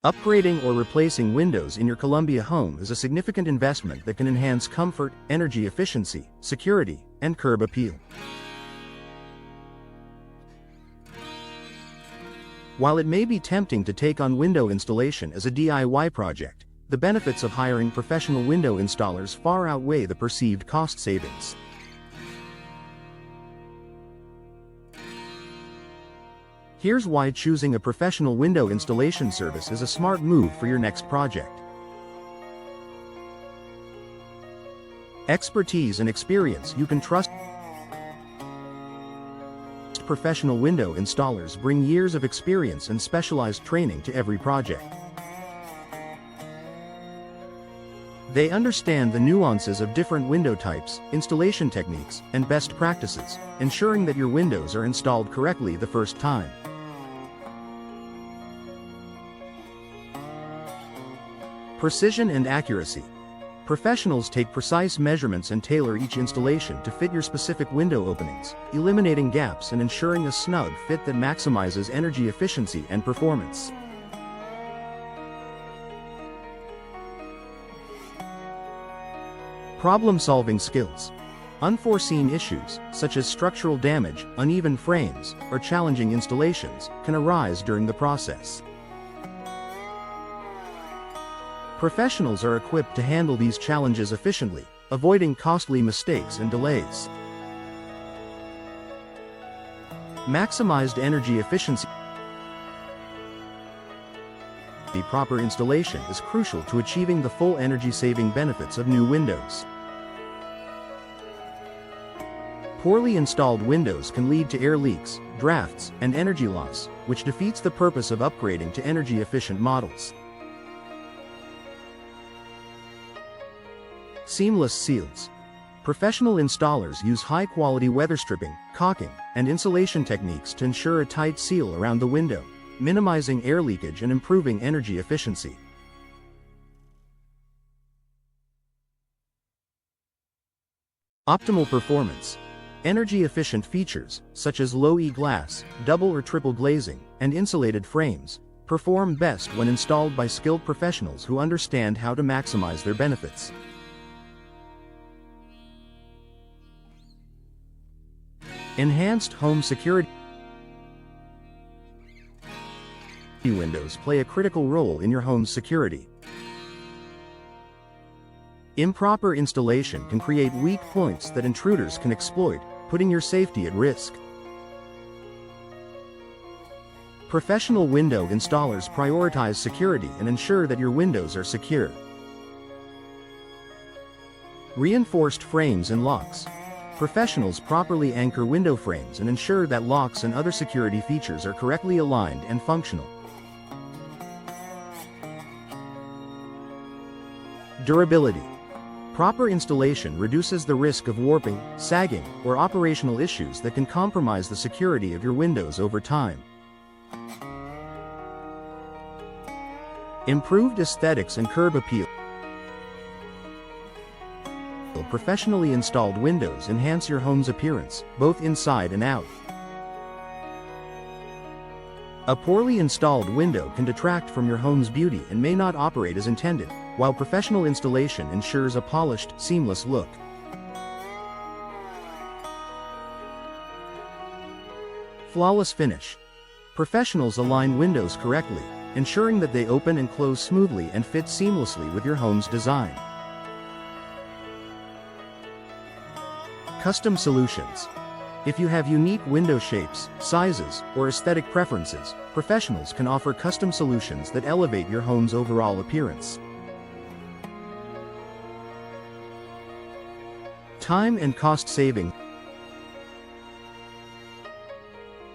Upgrading or replacing windows in your Columbia home is a significant investment that can enhance comfort, energy efficiency, security, and curb appeal. While it may be tempting to take on window installation as a DIY project, the benefits of hiring professional window installers far outweigh the perceived cost savings. Here's why choosing a professional window installation service is a smart move for your next project. Expertise and experience. You can trust professional window installers bring years of experience and specialized training to every project. They understand the nuances of different window types, installation techniques, and best practices, ensuring that your windows are installed correctly the first time. Precision and accuracy. Professionals take precise measurements and tailor each installation to fit your specific window openings, eliminating gaps and ensuring a snug fit that maximizes energy efficiency and performance. Problem-solving skills. Unforeseen issues, such as structural damage, uneven frames, or challenging installations, can arise during the process. Professionals are equipped to handle these challenges efficiently, avoiding costly mistakes and delays. Maximized energy efficiency. The proper installation is crucial to achieving the full energy-saving benefits of new windows. Poorly installed windows can lead to air leaks, drafts, and energy loss, which defeats the purpose of upgrading to energy-efficient models. Seamless seals. Professional installers use high-quality weather stripping, caulking, and insulation techniques to ensure a tight seal around the window, minimizing air leakage and improving energy efficiency. Optimal performance. Energy-efficient features, such as low E-glass, double or triple glazing, and insulated frames, perform best when installed by skilled professionals who understand how to maximize their benefits. Enhanced home security. Windows play a critical role in your home's security. Improper installation can create weak points that intruders can exploit, putting your safety at risk. Professional window installers prioritize security and ensure that your windows are secure. Reinforced frames and locks. Professionals properly anchor window frames and ensure that locks and other security features are correctly aligned and functional. Durability. Proper installation reduces the risk of warping, sagging, or operational issues that can compromise the security of your windows over time. Improved aesthetics and curb appeal. Professionally installed windows enhance your home's appearance, both inside and out. A poorly installed window can detract from your home's beauty and may not operate as intended, while professional installation ensures a polished, seamless look. Flawless finish. Professionals align windows correctly, ensuring that they open and close smoothly and fit seamlessly with your home's design. Custom solutions. If you have unique window shapes, sizes, or aesthetic preferences, professionals can offer custom solutions that elevate your home's overall appearance. Time and cost saving.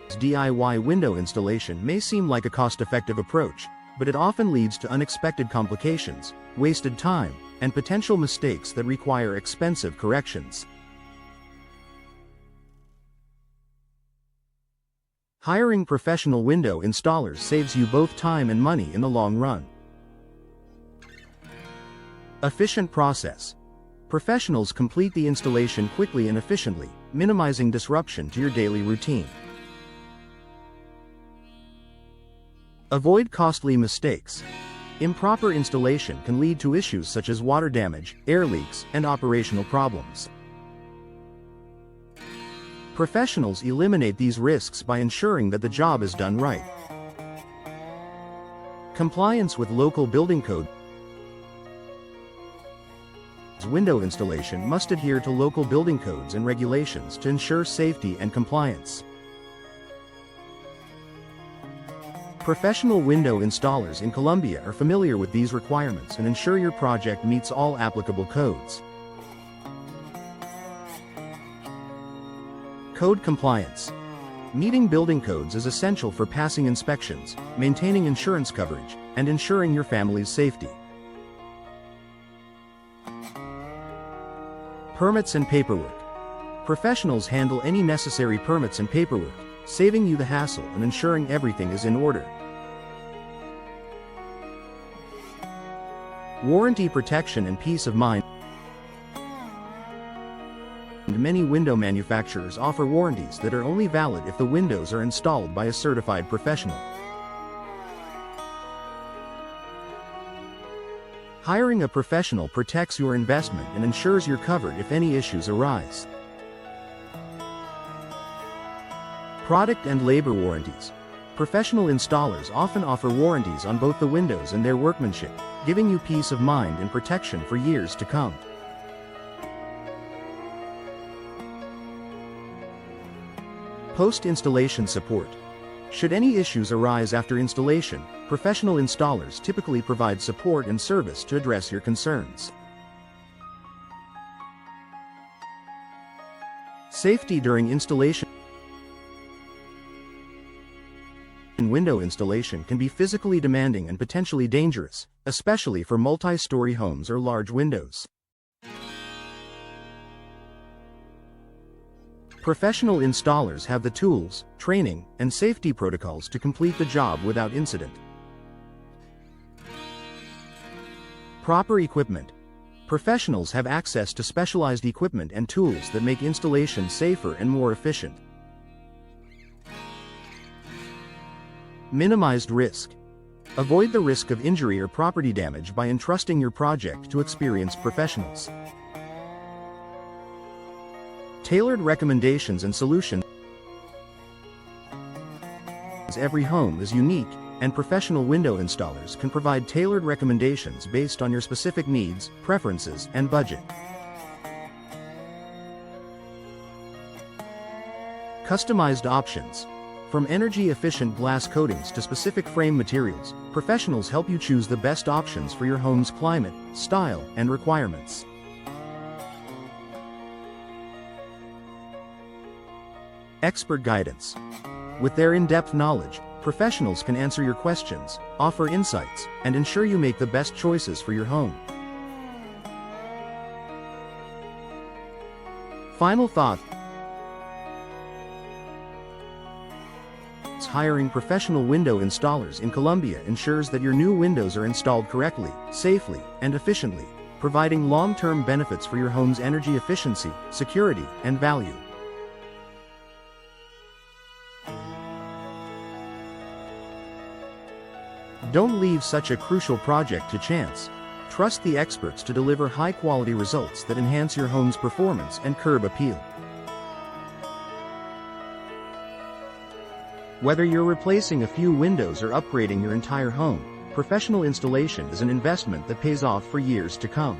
DIY window installation may seem like a cost-effective approach, but it often leads to unexpected complications, wasted time, and potential mistakes that require expensive corrections. Hiring professional window installers saves you both time and money in the long run. Efficient process. Professionals complete the installation quickly and efficiently, minimizing disruption to your daily routine. Avoid costly mistakes. Improper installation can lead to issues such as water damage, air leaks, and operational problems. Professionals eliminate these risks by ensuring that the job is done right. Compliance with local building code. Window installation must adhere to local building codes and regulations to ensure safety and compliance. Professional window installers in Colombia are familiar with these requirements and ensure your project meets all applicable codes. Code compliance. Meeting building codes is essential for passing inspections, maintaining insurance coverage, and ensuring your family's safety. Permits and paperwork. Professionals handle any necessary permits and paperwork, saving you the hassle and ensuring everything is in order. Warranty protection and peace of mind. Many window manufacturers offer warranties that are only valid if the windows are installed by a certified professional. Hiring a professional protects your investment and ensures you're covered if any issues arise. Product and labor warranties. Professional installers often offer warranties on both the windows and their workmanship, giving you peace of mind and protection for years to come. Post-installation support. Should any issues arise after installation, professional installers typically provide support and service to address your concerns. Safety during installation. Window installation can be physically demanding and potentially dangerous, especially for multi-story homes or large windows. Professional installers have the tools, training, and safety protocols to complete the job without incident. Proper equipment. Professionals have access to specialized equipment and tools that make installation safer and more efficient. Minimized risk. Avoid the risk of injury or property damage by entrusting your project to experienced professionals. Tailored recommendations and solutions. Every home is unique, and professional window installers can provide tailored recommendations based on your specific needs, preferences, and budget. Customized options. From energy-efficient glass coatings to specific frame materials, professionals help you choose the best options for your home's climate, style, and requirements. Expert guidance. With their in-depth knowledge, professionals can answer your questions, offer insights, and ensure you make the best choices for your home. Final thought. Hiring professional window installers in Colombia ensures that your new windows are installed correctly, safely, and efficiently, providing long-term benefits for your home's energy efficiency, security, and value. Don't leave such a crucial project to chance. Trust the experts to deliver high-quality results that enhance your home's performance and curb appeal. Whether you're replacing a few windows or upgrading your entire home, professional installation is an investment that pays off for years to come.